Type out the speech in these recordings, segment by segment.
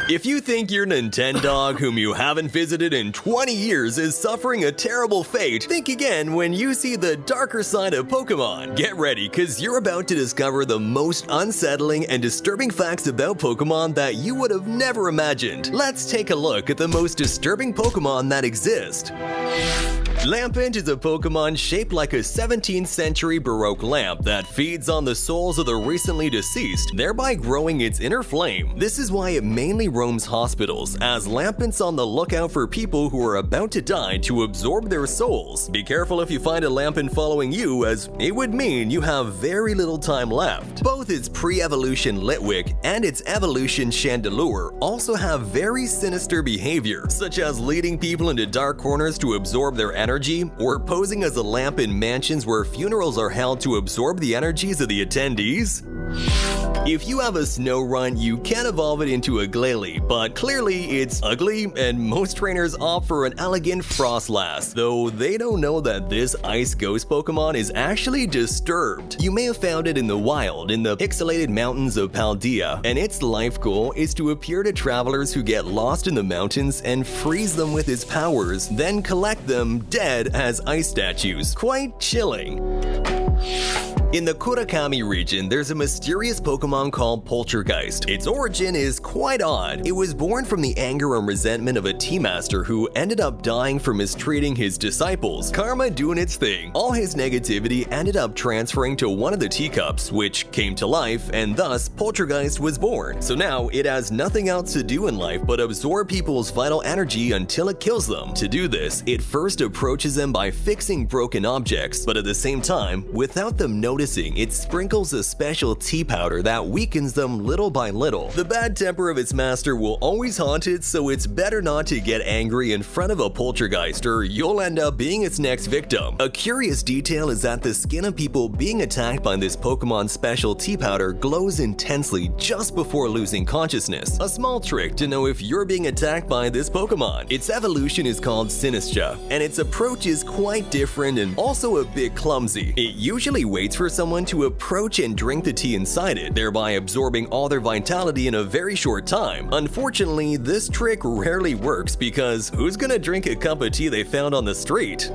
If you think your Nintendog whom you haven't visited in 20 years is suffering a terrible fate, think again when you see the darker side of Pokemon. Get ready, cause you're about to discover the most unsettling and disturbing facts about Pokemon that you would have never imagined. Let's take a look at the most disturbing Pokemon that exist. Lampent is a Pokemon shaped like a 17th century Baroque lamp that feeds on the souls of the recently deceased, thereby growing its inner flame. This is why it mainly roams hospitals, as Lampent's on the lookout for people who are about to die to absorb their souls. Be careful if you find a Lampent following you, as it would mean you have very little time left. Both its pre-evolution Litwick and its evolution Chandelure also have very sinister behavior, such as leading people into dark corners to absorb their energy, or posing as a lamp in mansions where funerals are held to absorb the energies of the attendees. If you have a Snorunt, you can evolve it into a Glalie, but clearly it's ugly, and most trainers opt for an elegant Frostlass, though they don't know that this Ice Ghost Pokemon is actually disturbed. You may have found it in the wild in the pixelated mountains of Paldea, and its life goal is to appear to travelers who get lost in the mountains and freeze them with its powers, then collect them dead as ice statues. Quite chilling. In the Kurakami region, there's a mysterious Pokemon called Poltergeist. Its origin is quite odd. It was born from the anger and resentment of a tea master who ended up dying for mistreating his disciples. Karma doing its thing. All his negativity ended up transferring to one of the teacups, which came to life, and thus Poltergeist was born. So now it has nothing else to do in life but absorb people's vital energy until it kills them. To do this, it first approaches them by fixing broken objects, but at the same time, without them noticing, it sprinkles a special tea powder that weakens them little by little. The bad temper of its master will always haunt it, so it's better not to get angry in front of a Poltergeist or you'll end up being its next victim. A curious detail is that the skin of people being attacked by this Pokemon's special tea powder glows intensely just before losing consciousness. A small trick to know if you're being attacked by this Pokemon. Its evolution is called Sinistra, and its approach is quite different and also a bit clumsy. It usually waits for someone to approach and drink the tea inside it, thereby absorbing all their vitality in a very short time. Unfortunately, this trick rarely works because who's gonna drink a cup of tea they found on the street?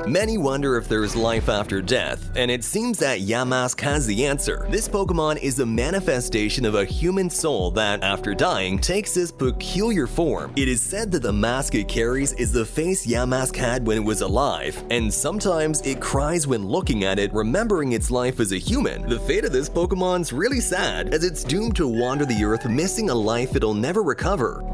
Many wonder if there's life after death, and it seems that Yamask has the answer. This Pokemon is a manifestation of a human soul that, after dying, takes this peculiar form. It is said that the mask it carries is the face Yamask had when it was alive, and sometimes it cries when looking at it, remembering its life as a human. The fate of this Pokemon's really sad, as it's doomed to wander the earth missing a life it'll never recover.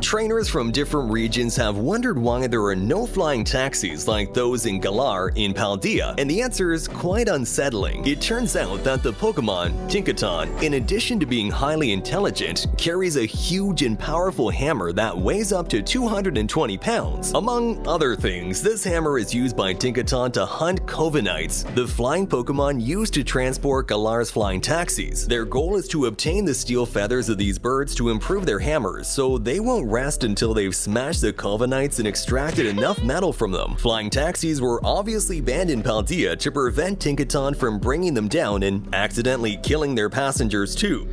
Trainers from different regions have wondered why there are no flying taxis like those in Galar in Paldea, and the answer is quite unsettling. It turns out that the Pokemon, Tinkaton, in addition to being highly intelligent, carries a huge and powerful hammer that weighs up to 220 pounds. Among other things, this hammer is used by Tinkaton to hunt Covenites, the flying Pokemon used to transport Galar's flying taxis. Their goal is to obtain the steel feathers of these birds to improve their hammers, so they won't rest until they've smashed the Covenites and extracted enough metal from them. Flying taxis were obviously banned in Paldea to prevent Tinkaton from bringing them down and accidentally killing their passengers too.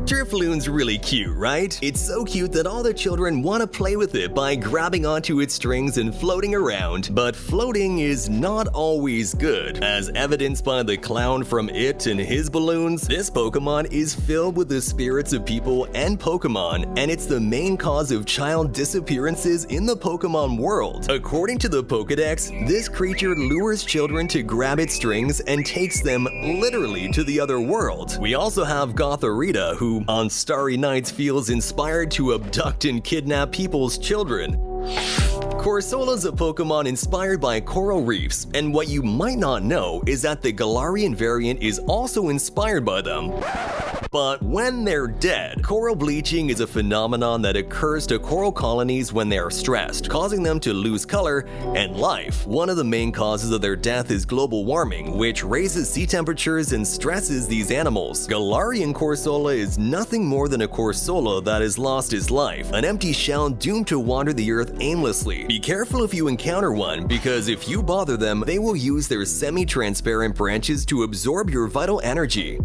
Drifloon's really cute, right? It's so cute that all the children want to play with it by grabbing onto its strings and floating around. But floating is not always good. As evidenced by the clown from It and his balloons, this Pokemon is filled with the spirits of people and Pokemon, and it's the main cause of child disappearances in the Pokemon world. According to the Pokedex, this creature lures children to grab its strings and takes them literally to the other world. We also have Gothorita, who on starry nights feels inspired to abduct and kidnap people's children. Corsola's a Pokemon inspired by coral reefs, and what you might not know is that the Galarian variant is also inspired by them. But when they're dead, coral bleaching is a phenomenon that occurs to coral colonies when they are stressed, causing them to lose color and life. One of the main causes of their death is global warming, which raises sea temperatures and stresses these animals. Galarian Corsola is nothing more than a Corsola that has lost his life, an empty shell doomed to wander the earth aimlessly. Be careful if you encounter one, because if you bother them, they will use their semi-transparent branches to absorb your vital energy.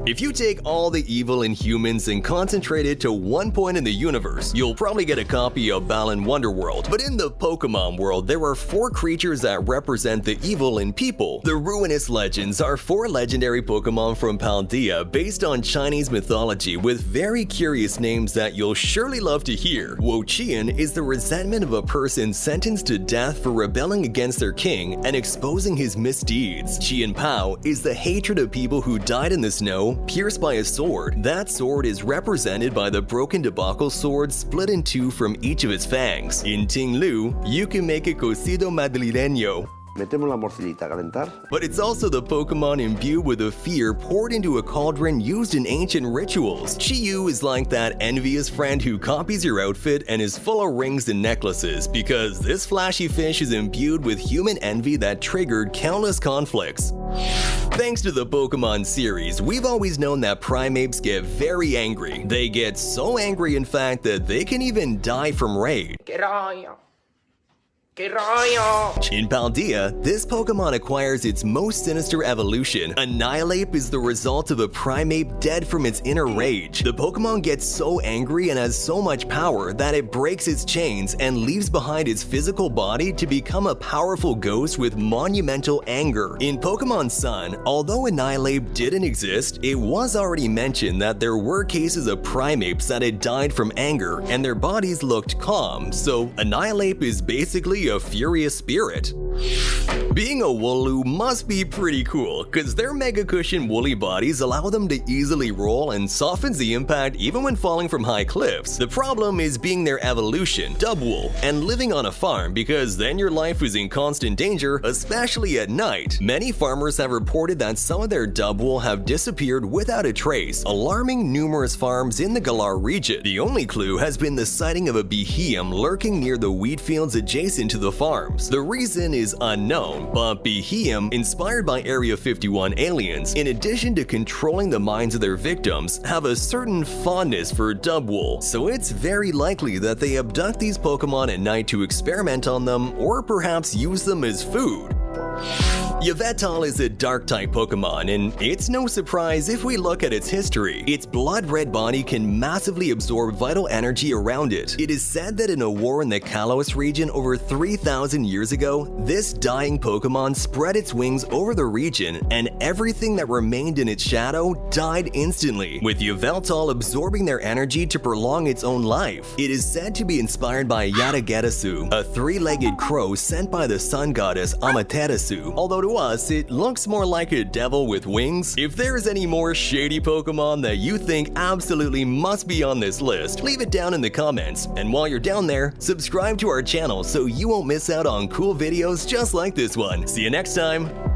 If you take all the evil in humans and concentrate it to one point in the universe, you'll probably get a copy of Balan Wonderworld. But in the Pokemon world, there are 4 creatures that represent the evil in people. The Ruinous Legends are 4 legendary Pokemon from Paldea based on Chinese mythology with very curious names that you'll surely love to hear. Wo-Chien is the resentment of a person sentenced to death for rebelling against their king and exposing his misdeeds. Chien-Pao is the hatred of people who died in the snow, pierced by a sword. That sword is represented by the broken debacle sword split in 2 from each of its fangs. In Ting-Lu, you can make it cocido madrileño. Metemos la morcillita a calentar. But it's also the Pokemon imbued with a fear poured into a cauldron used in ancient rituals. Chi-Yu is like that envious friend who copies your outfit and is full of rings and necklaces, because this flashy fish is imbued with human envy that triggered countless conflicts. Thanks to the Pokemon series, we've always known that primates get very angry. They get so angry, in fact, that they can even die from rage. In Paldea, this Pokemon acquires its most sinister evolution. Annihilape is the result of a primate dead from its inner rage. The Pokemon gets so angry and has so much power that it breaks its chains and leaves behind its physical body to become a powerful ghost with monumental anger. In Pokemon Sun, although Annihilape didn't exist, it was already mentioned that there were cases of primates that had died from anger and their bodies looked calm, so Annihilape is basically a furious spirit. Being a Wooloo must be pretty cool, cause their mega cushion woolly bodies allow them to easily roll and softens the impact even when falling from high cliffs. The problem is being their evolution, Dubwool, and living on a farm, because then your life is in constant danger, especially at night. Many farmers have reported that some of their Dubwool have disappeared without a trace, alarming numerous farms in the Galar region. The only clue has been the sighting of a Beheeyem lurking near the wheat fields adjacent to the farms. The reason is unknown, but Beheeyem, inspired by Area 51 aliens, in addition to controlling the minds of their victims, have a certain fondness for Dubwool, so it's very likely that they abduct these Pokemon at night to experiment on them, or perhaps use them as food. Yveltal is a Dark-type Pokemon, and it's no surprise if we look at its history. Its blood-red body can massively absorb vital energy around it. It is said that in a war in the Kalos region over 3,000 years ago, this dying Pokemon spread its wings over the region, and everything that remained in its shadow died instantly, with Yveltal absorbing their energy to prolong its own life. It is said to be inspired by Yatagarasu, a 3-legged crow sent by the sun goddess Amaterasu, although to us, it looks more like a devil with wings. If there's any more shady Pokemon that you think absolutely must be on this list, leave it down in the comments. And while you're down there, subscribe to our channel so you won't miss out on cool videos just like this one. See you next time!